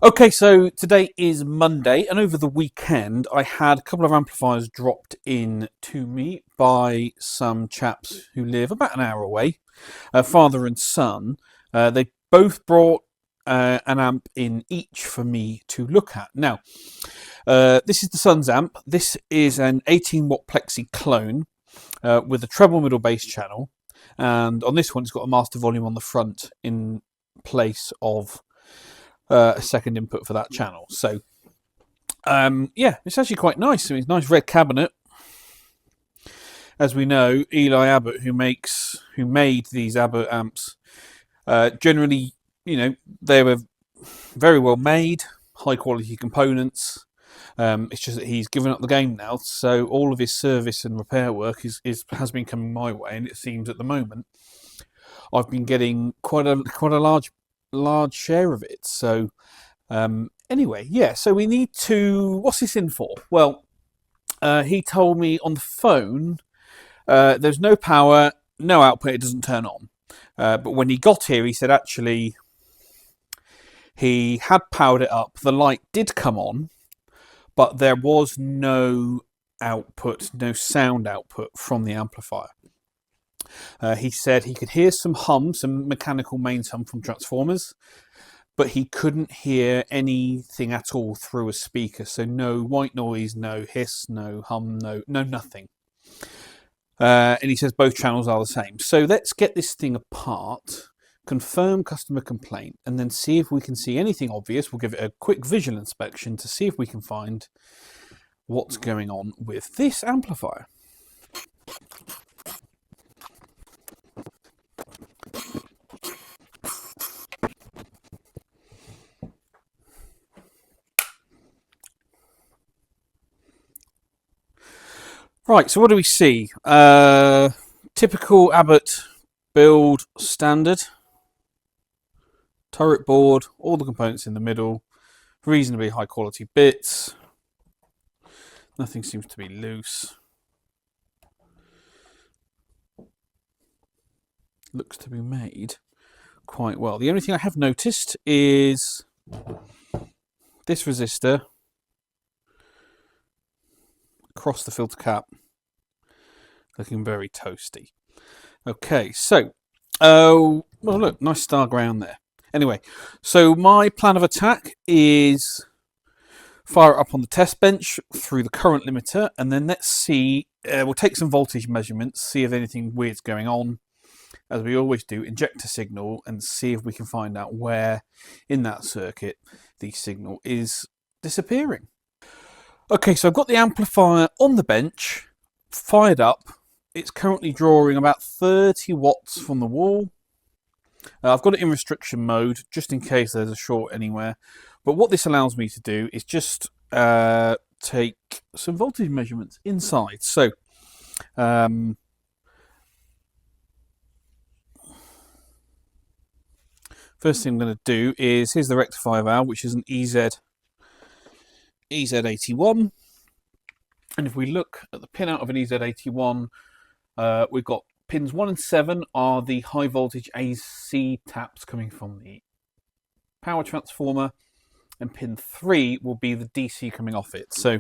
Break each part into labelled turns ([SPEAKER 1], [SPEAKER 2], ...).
[SPEAKER 1] Okay, so today is Monday, and over the weekend I had a couple of amplifiers dropped in to me by some chaps who live about an hour away, father and son. They both brought an amp in each for me to look at. Now, this is the son's amp. This is an 18 watt Plexi clone with a treble middle bass channel, and on this one it's got a master volume on the front in place of a second input for that channel. So yeah, it's actually quite nice. I mean, it's a nice red cabinet. As we know, Eli Abbott, who made these Abbott amps, generally, they were very well made, high quality components. It's just that he's given up the game now, so all of his service and repair work has been coming my way, and it seems at the moment I've been getting quite a large share of it. So anyway, yeah, so we need to, what's this in for? Well, he told me on the phone there's no power, no output, it doesn't turn on. But when he got here, he said actually he had powered it up, the light did come on, but there was no output, no sound output from the amplifier. He said he could hear some mechanical mains hum from transformers, but he couldn't hear anything at all through a speaker. So no white noise, no hiss, no hum, no nothing. And he says both channels are the same. So let's get this thing apart, confirm customer complaint, and then see if we can see anything obvious. We'll give it a quick visual inspection to see if we can find what's going on with this amplifier. Right, so what do we see? Typical Abbott build standard. Turret board, all the components in the middle, reasonably high quality bits. Nothing seems to be loose. Looks to be made quite well. The only thing I have noticed is this resistor across the filter cap, looking very toasty. Okay, so, well look, nice star ground there. Anyway, so my plan of attack is fire it up on the test bench through the current limiter, and then let's see, we'll take some voltage measurements, see if anything weird's going on. As we always do, inject a signal and see if we can find out where in that circuit the signal is disappearing. Okay, so I've got the amplifier on the bench, fired up. It's currently drawing about 30 watts from the wall. I've got it in restriction mode, just in case there's a short anywhere. But what this allows me to do is just take some voltage measurements inside. So, first thing I'm going to do is, here's the rectifier valve, which is an EZ81. And if we look at the pin out of an EZ81, we've got pins 1 and 7 are the high voltage AC taps coming from the power transformer, and pin 3 will be the DC coming off it. So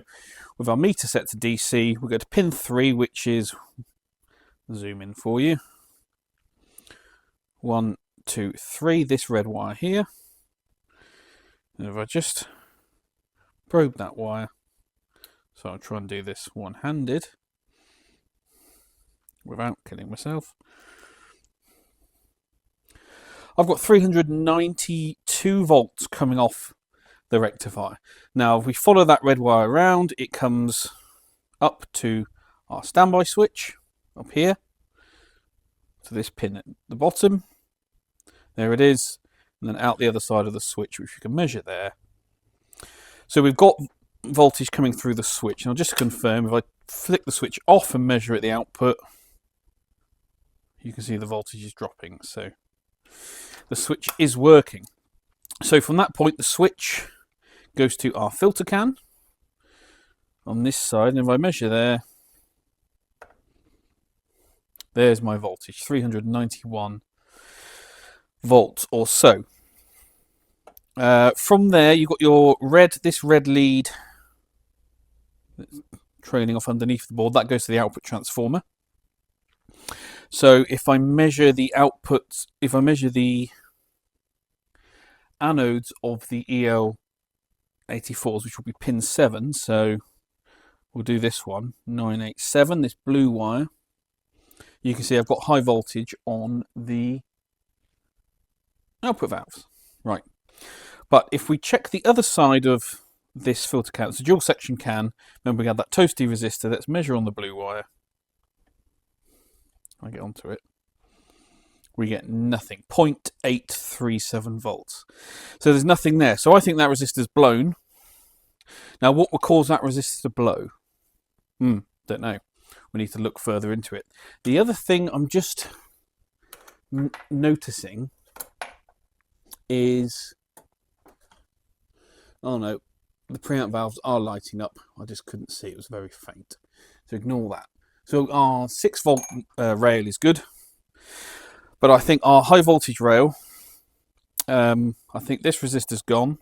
[SPEAKER 1] with our meter set to DC, we'll go to pin 3, which is, zoom in for you, 1, 2, 3, this red wire here. And if I just probe that wire, so I'll try and do this one-handed without killing myself. I've got 392 volts coming off the rectifier. Now, if we follow that red wire around, it comes up to our standby switch up here, to this pin at the bottom. There it is, and then out the other side of the switch, which you can measure there. So we've got voltage coming through the switch. Now, just to confirm, if I flick the switch off and measure at the output, you can see the voltage is dropping. So the switch is working. So from that point, the switch goes to our filter can on this side, and if I measure there, there's my voltage, 391 volts or so. From there, you've got your this red lead trailing off underneath the board. That goes to the output transformer. So if I measure the outputs, if I measure the anodes of the EL84s, which will be pin 7, so we'll do this one, 987, this blue wire. You can see I've got high voltage on the output valves. Right. But if we check the other side of this filter can, it's a dual section can, remember we had that toasty resistor, let's measure on the blue wire. I get onto it. We get nothing, 0.837 volts. So there's nothing there. So I think that resistor's blown. Now what will cause that resistor to blow? Don't know. We need to look further into it. The other thing I'm just noticing is, oh no, the preamp valves are lighting up. I just couldn't see, it was very faint. So ignore that. So our 6 volt rail is good. But I think our high voltage rail, I think this resistor's gone.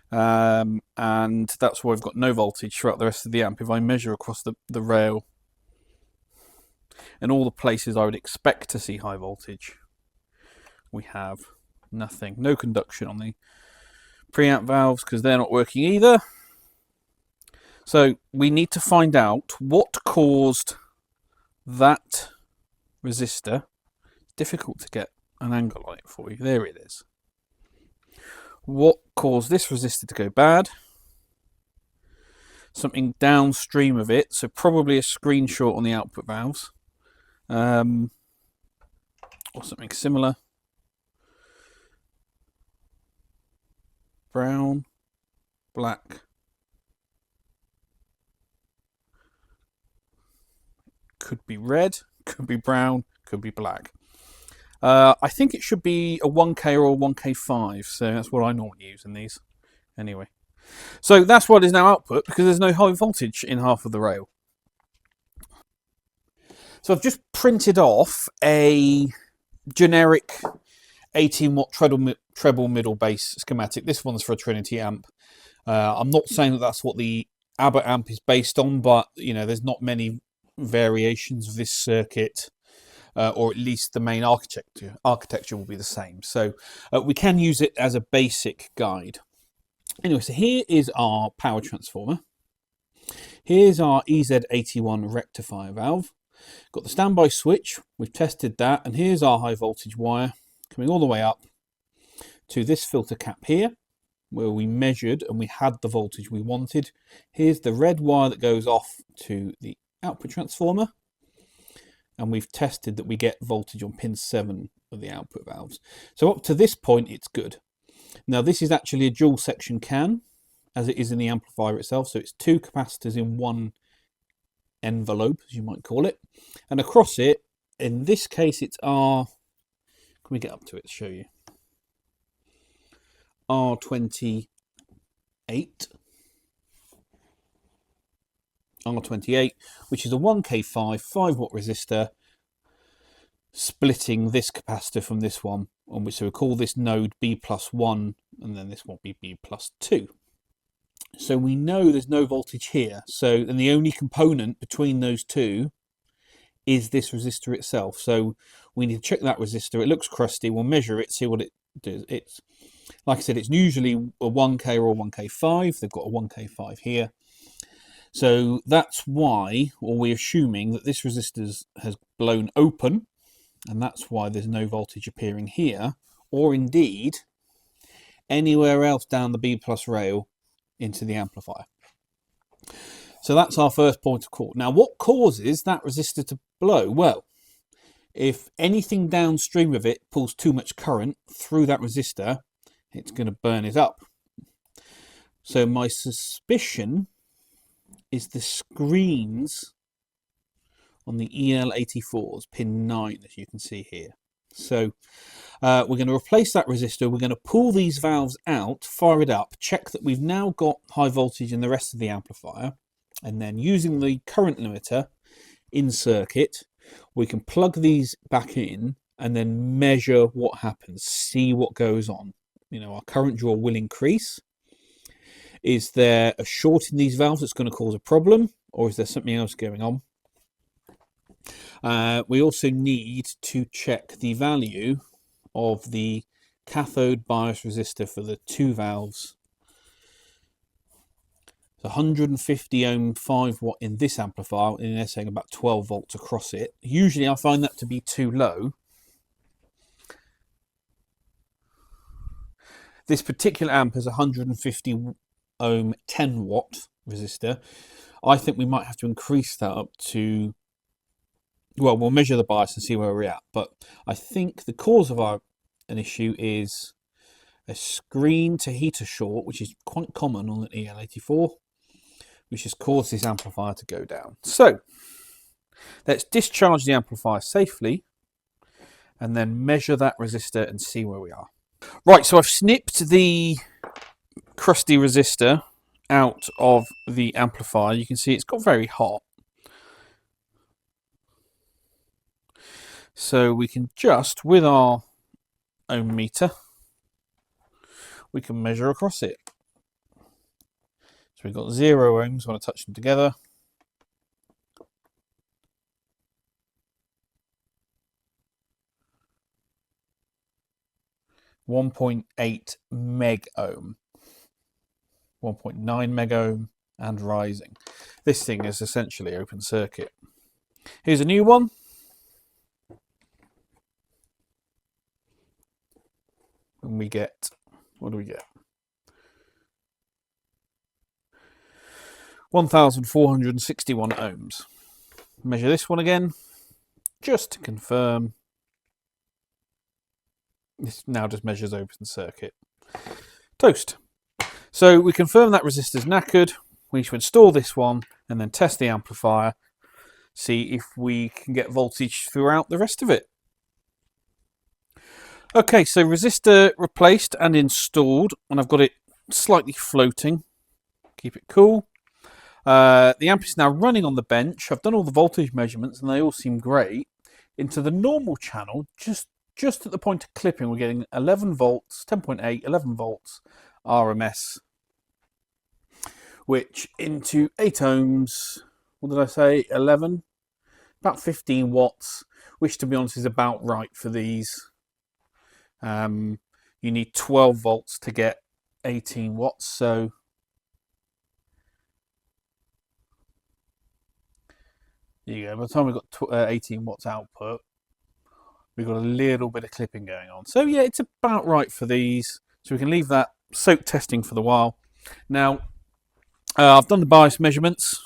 [SPEAKER 1] And that's why we've got no voltage throughout the rest of the amp. If I measure across the rail and all the places I would expect to see high voltage, we have nothing. No conduction on the preamp valves because they're not working either. So we need to find out what caused that resistor. It's difficult to get an angle on it for you. There it is. What caused this resistor to go bad? Something downstream of it, so probably a screen short on the output valves, or something similar. Brown, black. Could be red, could be brown, could be black. I think it should be a 1K or a 1K5, so that's what I normally use in these. Anyway, so that's what is now output because there's no high voltage in half of the rail. So I've just printed off a generic 18 watt treble middle bass schematic. This one's for a Trinity amp. I'm not saying that that's what the Abbott amp is based on, but you know, there's not many variations of this circuit, or at least the main architecture will be the same. So we can use it as a basic guide. Anyway, so here is our power transformer. Here's our EZ81 rectifier valve. Got the standby switch, we've tested that, and here's our high voltage wire coming all the way up to this filter cap here, where we measured and we had the voltage we wanted. Here's the red wire that goes off to the output transformer, and we've tested that we get voltage on pin 7 of the output valves. So up to this point it's good. Now this is actually a dual section can, as it is in the amplifier itself, so it's 2 capacitors in one envelope, as you might call it, and across it, in this case it's R, can we get up to it to show you, R28, which is a 1K5 5 watt resistor splitting this capacitor from this one, on which, so we call this node B+1 and then this one be B+2. So we know there's no voltage here, so, and the only component between those two is this resistor itself. So we need to check that resistor. It looks crusty, we'll measure it, see what it does. It's, like I said, it's usually a 1K or a 1K5. They've got a 1K5 here. So that's why, or we're assuming that this resistor has blown open, and that's why there's no voltage appearing here, or indeed anywhere else down the B+ rail into the amplifier. So that's our first point of call. Now, what causes that resistor to blow? Well, if anything downstream of it pulls too much current through that resistor, it's going to burn it up. So my suspicion is the screens on the EL84s, pin 9, as you can see here. So we're going to replace that resistor. We're going to pull these valves out, fire it up, check that we've now got high voltage in the rest of the amplifier, and then using the current limiter in circuit, we can plug these back in and then measure what happens, see what goes on. Our current draw will increase. Is there a short in these valves that's going to cause a problem, or is there something else going on? We also need to check the value of the cathode bias resistor for the two valves. It's 150 ohm 5 watt in this amplifier, and they're saying about 12 volts across it. Usually I find that to be too low. This particular amp is 150 ohm 10 watt resistor. I think we might have to increase that up to, well, we'll measure the bias and see where we're at, but I think the cause of an issue is a screen to heater short, which is quite common on an EL84, which has caused this amplifier to go down. So let's discharge the amplifier safely and then measure that resistor and see where we are. Right, so I've snipped the crusty resistor out of the amplifier. You can see it's got very hot. So we can just, with our ohm meter, we can measure across it. So we've got 0 ohms when I touch them together. .8 meg ohm, 1.9 meg ohm, and rising. This thing is essentially open circuit. Here's a new one. And we get, what do we get? 1,461 ohms. Measure this one again, just to confirm. This now just measures open circuit. Toast. So we confirm that resistor's knackered. We need to install this one and then test the amplifier, see if we can get voltage throughout the rest of it. Okay, so resistor replaced and installed, and I've got it slightly floating. Keep it cool. The amp is now running on the bench. I've done all the voltage measurements and they all seem great. Into the normal channel, just at the point of clipping, we're getting 11 volts, 10.8, 11 volts RMS, which into 8 ohms, what did I say, 11? About 15 watts, which to be honest is about right for these. You need 12 volts to get 18 watts, so there you go. By the time we've got 18 watts output, we've got a little bit of clipping going on. So yeah, it's about right for these. So we can leave that soak testing for the while. Now, I've done the bias measurements.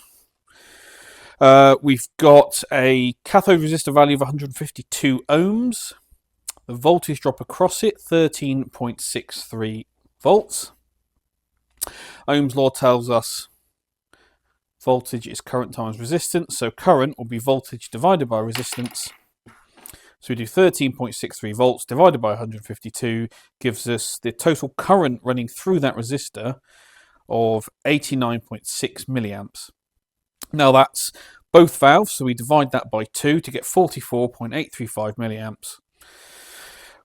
[SPEAKER 1] We've got a cathode resistor value of 152 ohms. The voltage drop across it, 13.63 volts. Ohm's law tells us voltage is current times resistance, so current will be voltage divided by resistance. So we do 13.63 volts divided by 152 gives us the total current running through that resistor of 89.6 milliamps. Now that's both valves, so we divide that by 2 to get 44.835 milliamps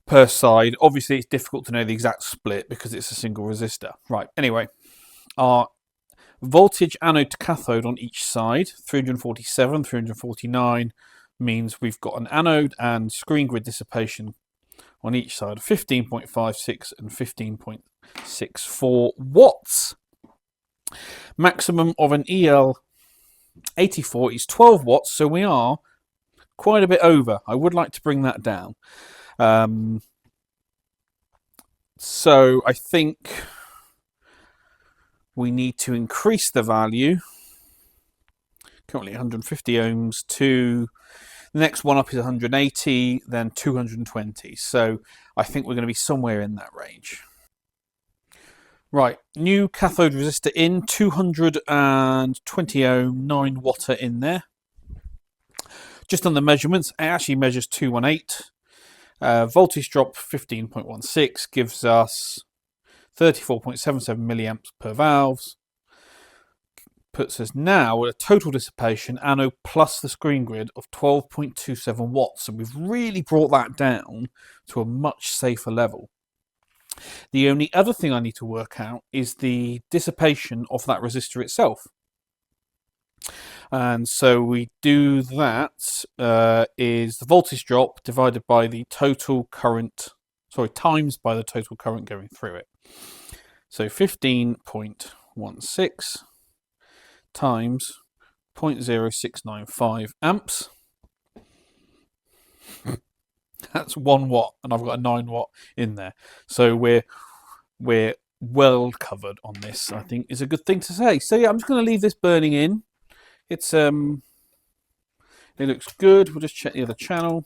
[SPEAKER 1] per side. Obviously it's difficult to know the exact split because it's a single resistor. Right, anyway, our voltage anode to cathode on each side, 347, 349, means we've got an anode and screen grid dissipation on each side of 15.56 and 15.64 watts. Maximum of an EL84 is 12 watts, so we are quite a bit over. I would like to bring that down. So I think we need to increase the value, currently 150 ohms, to the next one up is 180, then 220. So I think we're going to be somewhere in that range. Right, new cathode resistor in, 220 ohm, 9 watt in there. Just on the measurements, it actually measures 218. Voltage drop 15.16 gives us 34.77 milliamps per valves. puts us now at a total dissipation anode plus the screen grid of 12.27 watts. So we've really brought that down to a much safer level. The only other thing I need to work out is the dissipation of that resistor itself. And so we do that is the voltage drop divided by the total current, times by the total current going through it. So 15.16 times 0.0695 amps. That's 1 watt, and I've got a 9 watt in there. So we're well covered on this, I think is a good thing to say. So yeah, I'm just going to leave this burning in. It's it looks good. We'll just check the other channel.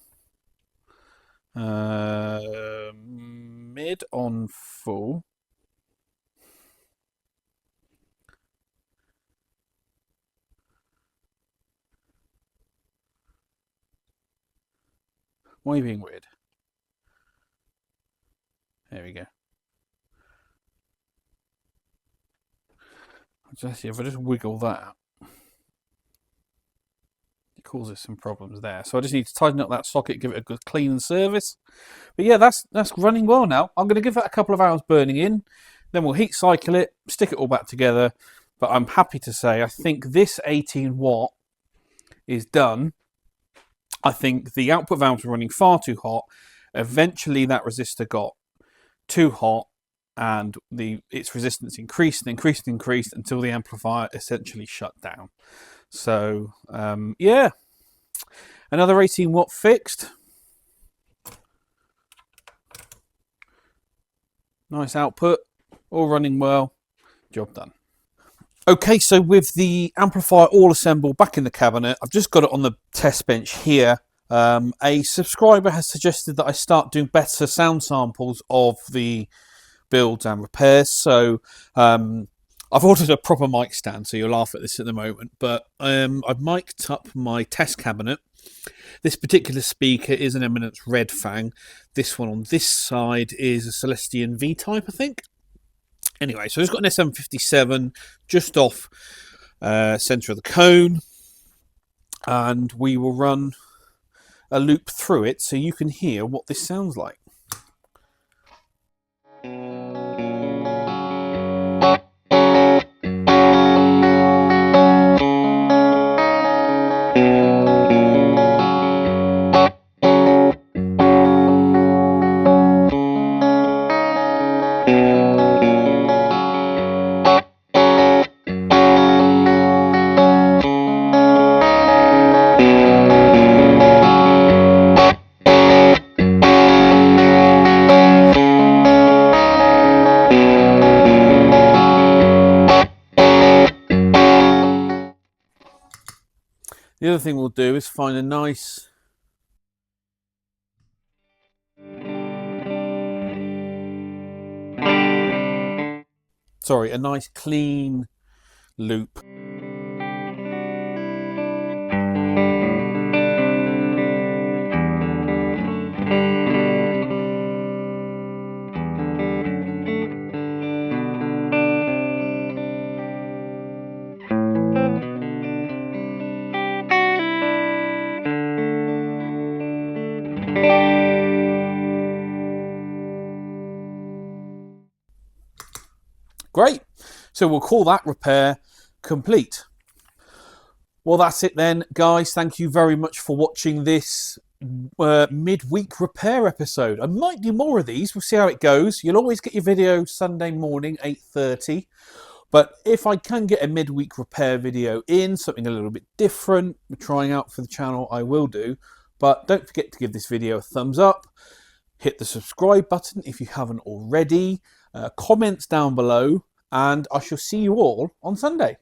[SPEAKER 1] Mid on full. Why are you being weird? There we go. If I just wiggle that, it causes some problems there. So I just need to tighten up that socket, give it a good clean service. But yeah, that's running well now. I'm going to give that a couple of hours burning in. Then we'll heat cycle it, stick it all back together. But I'm happy to say I think this 18 watt is done. I think the output valves were running far too hot. Eventually that resistor got too hot and its resistance increased and increased and increased until the amplifier essentially shut down. So yeah, another 18 watt fixed. Nice output, all running well, job done. Okay, so with the amplifier all assembled back in the cabinet, I've just got it on the test bench here. A subscriber has suggested that I start doing better sound samples of the builds and repairs. So I've ordered a proper mic stand, so you'll laugh at this at the moment. But I've mic'd up my test cabinet. This particular speaker is an Eminence Red Fang. This one on this side is a Celestion V-Type, I think. Anyway, so it's got an SM57 just off centre of the cone, and we will run a loop through it so you can hear what this sounds like. The other thing we'll do is find a nice clean loop. Great. So we'll call that repair complete. Well, that's it then, guys. Thank you very much for watching this midweek repair episode. I might do more of these. We'll see how it goes. You'll always get your video Sunday morning, 8:30. But if I can get a midweek repair video in, something a little bit different, we're trying out for the channel, I will do. But don't forget to give this video a thumbs up. Hit the subscribe button if you haven't already. Comments down below, and I shall see you all on Sunday.